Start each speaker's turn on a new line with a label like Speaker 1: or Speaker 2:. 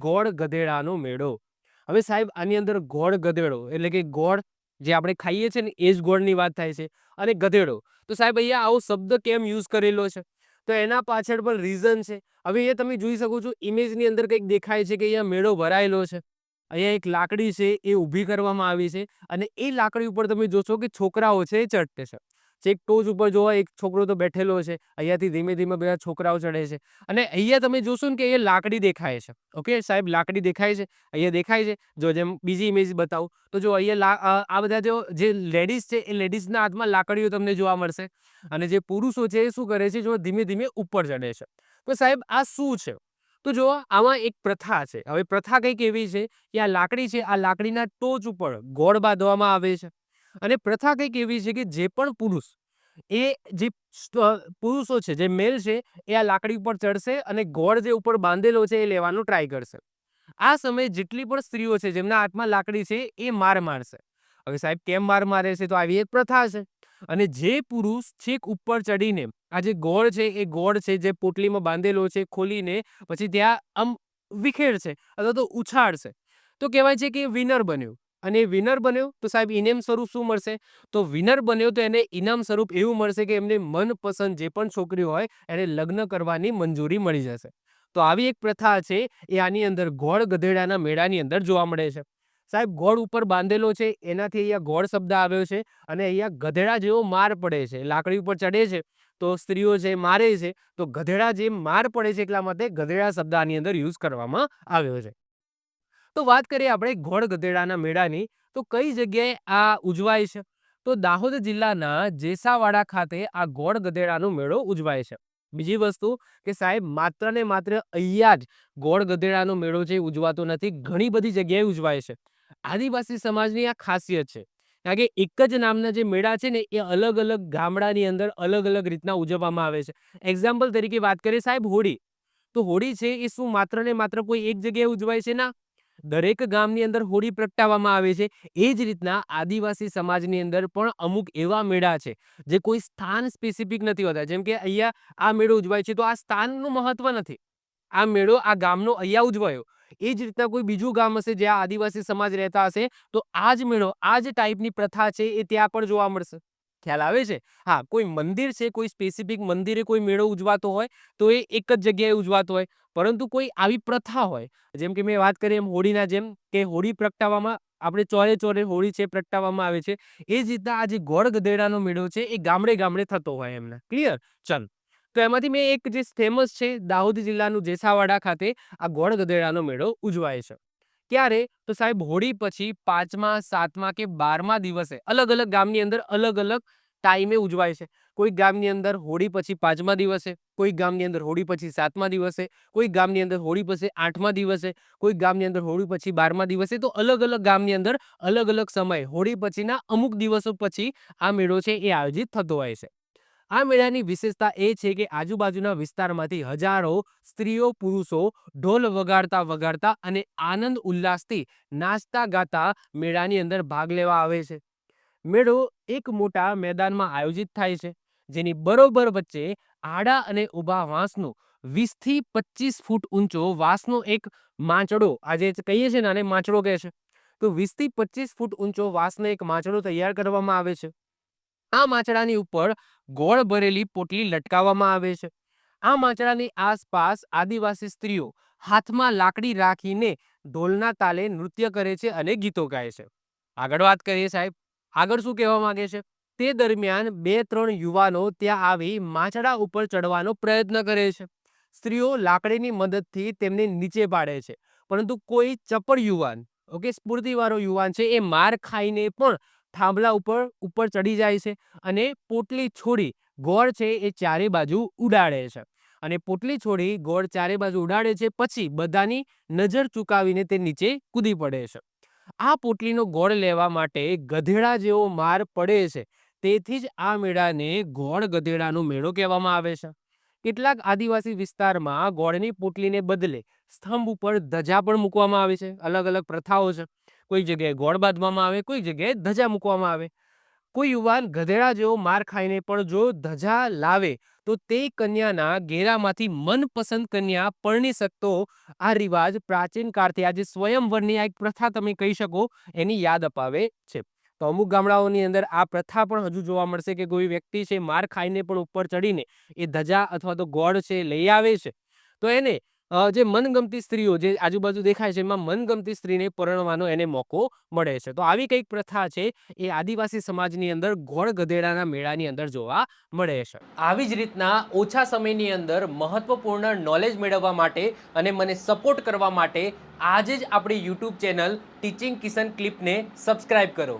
Speaker 1: ગોળ ગધેડાનો મેળો. હવે સાહેબ આની અંદર ગોળ ગધેડો એટલે કે ગોળ જે આપણે ખાઈએ છીએ ને એ જ ગોળની વાત થાય છે, અને ગધેડો. તો સાહેબ અહીંયા આવો શબ્દ કેમ યુઝ કરેલો છે? તો એના પાછળ પણ રીઝન છે. હવે એ તમે જોઈ શકો છો ઇમેજની અંદર કંઈક દેખાય છે કે અહીંયા મેળો ભરાયેલો છે. અહીંયા એક લાકડી છે એ ઊભી કરવામાં આવી છે, અને એ લાકડી ઉપર તમે જોશો કે છોકરાઓ છે એ ચડતે છે. છેક ટોચ ઉપર જોવા એક છોકરો તો બેઠેલો છે. અહીંયાથી ધીમે ધીમે બધા છોકરાઓ ચડે છે. અને અહીંયા તમે જોશો ને કે એ લાકડી દેખાય છે. ઓકે સાહેબ, લાકડી દેખાય છે. અહીંયા દેખાય છે. જો જેમ બીજી ઇમેજ બતાવું તો જો અહીંયા આ બધા જે લેડીઝ છે એ લેડીઝના હાથમાં લાકડીઓ તમને જોવા મળશે. અને જે પુરુષો છે એ શું કરે છે, જો ધીમે ધીમે ઉપર ચડે છે. તો સાહેબ આ શું છે? તો જો આમાં એક પ્રથા છે. હવે પ્રથા કંઈક એવી છે કે આ લાકડી છે, આ લાકડીના ટોચ ઉપર ગોળ બાંધવામાં આવે છે. અને પ્રથા કંઈક એવી છે કે જે પણ પુરુષ એ જે પુરુષો છે, જે મેલ છે, એ આ લાકડી ઉપર ચડશે અને ગોળ જે ઉપર બાંધેલો છે એ લેવાનો ટ્રાય કરશે. આ સમયે જેટલી પણ સ્ત્રીઓ છે જેમના હાથમાં લાકડી છે એ માર મારશે. હવે સાહેબ કેમ માર મારે છે? તો આવી એક પ્રથા છે. અને જે પુરુષ છેક ઉપર ચડીને આ જે ગોળ છે એ ગોળ છે જે પોટલીમાં બાંધેલો છે ખોલીને પછી ત્યાં આમ વિખેરશે અથવા તો ઉછાળશે, તો કહેવાય છે કે વિનર બન્યો. અને વિનર બન્યો તો સાહેબ ઇનામ સ્વરૂપ શું મળશે? તો વિનર બન્યો તો એને ઇનામ સ્વરૂપ એવું મળશે કે એમને મનપસંદ જે પણ છોકરી હોય એને લગ્ન કરવાની મંજૂરી મળી જશે. તો આવી એક પ્રથા છે એ આની અંદર ગોળ ગધેડાના મેળાની અંદર જોવા મળે છે. સાહેબ ગોળ ઉપર બાંધેલો છે એનાથી અહીંયા ગોળ શબ્દ આવ્યો છે. અને અહીંયા ગધેડા જેવો માર પડે છે, લાકડી ઉપર ચડે છે તો સ્ત્રીઓ છે મારે છે, તો ગધેડા જેમ માર પડે છે એટલા માટે ગધેડા શબ્દ આની અંદર યુઝ કરવામાં આવ્યો છે. તો વાત કરીએ આપણે ગોળ ગધેડાના મેળાની, તો કઈ જગ્યાએ આ ઉજવાય છે? તો દાહોદ જિલ્લાના જેસાવાડા ખાતે આ ગોળ ગધેડાનો મેળો ઉજવાય છે. બીજી વસ્તુ કે સાહેબ માત્ર ને માત્ર અહીંયા જ ગોળ ગધેડાનો મેળો છે ઉજવાતો નથી, ઘણી બધી જગ્યાએ ઉજવાય છે. આદિવાસી સમાજની આ ખાસિયત છે, કારણ કે એક જ નામના જે મેળા છે ને એ અલગ અલગ ગામડાની અંદર અલગ અલગ રીતના ઉજવવામાં આવે છે. એક્ઝામ્પલ તરીકે વાત કરીએ સાહેબ હોળી, તો હોળી છે એ શું માત્ર ને માત્ર કોઈ એક જગ્યાએ ઉજવાય છે? ના, દરેક ગામની અંદર હોળી પ્રગટાવવામાં આવે છે. એ જ રીતના આદિવાસી સમાજની અંદર પણ અમુક એવા મેળા છે જે કોઈ સ્થાન સ્પેસિફિક નથી હોતા. જેમ કે અહીંયા આ મેળો ઉજવાય છે તો આ સ્થાનનું મહત્વ નથી, આ મેળો આ ગામનો અહીંયા ઉજવાયો. એ જ રીતના કોઈ બીજું ગામ હશે જ્યાં આદિવાસી સમાજ રહેતા હશે તો આ જ મેળો, આ જ ટાઈપની પ્રથા છે એ ત્યાં પણ જોવા મળશે. ખ્યાલ આવે છે? હા, કોઈ મંદિર છે, કોઈ સ્પેસિફિક મંદિરે કોઈ મેળો ઉજવાતો હોય તો એ એક જ જગ્યાએ ઉજવાતો હોય. પરંતુ કોઈ આવી પ્રથા હોય, જેમ કે મેં વાત કરી એમ હોળીના જેમ કે હોળી પ્રગટાવવામાં આપણે ચોરે ચોરે હોળી છે પ્રગટાવવામાં આવે છે, એ જ રીતના આ જે ગોળ ગધેડાનો મેળો છે એ ગામડે ગામડે થતો હોય એમને. ક્લિયર? ચલ, તો એમાંથી મેં એક જે ફેમસ છે દાહોદ જિલ્લાનું જેસાવાડા ખાતે આ ગોળ ગધેડાનો મેળો ઉજવાય છે. ક્યારે? તો સાહેબ હોળી પછી 5મા, 7મા કે 12મા દિવસે અલગ અલગ ગામની અંદર અલગ અલગ ટાઈમે ઉજવાય છે. કોઈ ગામની અંદર હોળી પછી 5મા દિવસે, કોઈ ગામની અંદર હોળી પછી 7મા દિવસે, કોઈ ગામની અંદર હોળી પછી 8મા દિવસે, કોઈ ગામની અંદર હોળી પછી 12મા દિવસે. તો અલગ અલગ ગામની અંદર અલગ અલગ સમય હોળી પછીના અમુક દિવસો પછી આ મેળો છે એ આયોજિત થતો હોય છે. આ મેળાની વિશેષતા એ છે કે આજુબાજુના વિસ્તારમાંથી હજારો સ્ત્રીઓ પુરુષો ઢોલ વગાડતા વગાડતા અને આનંદ ઉલ્લાસથી નાચતા ગાતા મેળાની અંદર ભાગ લેવા આવે છે. મેળો એક મોટા મેદાનમાં આયોજિત થાય છે, જેની બરોબર વચ્ચે આડા અને ઊભા વાંસનો 20 થી 25 ફૂટ ઊંચો વાંસનો એક માંચડો, આજે કહીએ છીએ ને આને માંચડો કહે છે, તો 20 થી 25 ફૂટ ઊંચો વાંસનો એક માંચડો તૈયાર કરવામાં આવે છે. આ માંચડાની ઉપર ગોળ ભરેલી પોટલી લટકાવવામાં આવે છે. આ માંચડાની આસપાસ આદિવાસી સ્ત્રીઓ હાથમાં લાકડી રાખીને ઢોલના તાલે નૃત્ય કરે છે અને ગીતો ગાય છે. આગળ વાત કરીએ સાહેબ, આગળ શું કહેવા માંગે છે? તે દરમિયાન 2-3 યુવાનો ત્યાં આવી માંચડા ઉપર ચડવાનો પ્રયત્ન કરે છે. સ્ત્રીઓ લાકડીની મદદથી તેમને નીચે પાડે છે, પરંતુ કોઈ ચપળ યુવાન, ઓકે, સ્ફૂર્તિવાળો યુવાન છે એ માર ખાઈને પણ થાંભલા ઉપર ઉપર ચડી જાય છે અને પોટલી છોડી ગોળ છે એ ચારે બાજુ ઉડાડે છે. અને પોટલી છોડી ગોળ ચારે બાજુ ઉડાડે છે પછી બધાની નજર ચૂકાવીને તે નીચે કૂદી પડે છે. આ પોટલીનો ગોળ લેવા માટે ગધેડા જેવો માર પડે છે, તેથી જ આ મેળાને ગોળ ગધેડાનો મેળો કહેવામાં આવે છે. કેટલાક આદિવાસી વિસ્તારમાં ગોળની પોટલીને બદલે સ્તંભ ઉપર ધજા પણ મૂકવામાં આવે છે. અલગ અલગ પ્રથાઓ છે. કોઈ જગ્યાએ ગોળ બાંધવામાં આવે, કોઈ જગ્યાએ ધજા મૂકવામાં આવે. કોઈ યુવાન ગધેડા જેવો માર ખાઈને પણ જો ધજા લાવે તો તે કન્યાના ઘેરામાંથી મનપસંદ કન્યા પરણી શકતો આ રિવાજ પ્રાચીન કાળથી આજે સ્વયંવરની આ એક પ્રથા તમે કહી શકો એની યાદ અપાવે છે. તો અમુક ગામડાઓની અંદર આ પ્રથા પણ હજુ જોવા મળશે કે કોઈ વ્યક્તિ છે માર ખાઈને પણ ઉપર ચડીને એ ધજા અથવા તો ગોળ છે લઈ આવે છે, તો એને જે મનગમતી સ્ત્રીઓ જે આજુબાજુ દેખાય છે એમાં મનગમતી સ્ત્રીને પરણવાનો એને મોકો મળે છે. તો આવી કંઈક પ્રથા છે એ આદિવાસી સમાજની અંદર ગોળ ગધેડાના મેળાની અંદર જોવા મળે છે. આવી જ રીતના ઓછા સમયની અંદર મહત્વપૂર્ણ નોલેજ મેળવવા માટે અને મને સપોર્ટ કરવા માટે આજે જ આપણી યુટ્યુબ ચેનલ ટીચિંગ કિશન ક્લિપને સબસ્ક્રાઇબ કરો.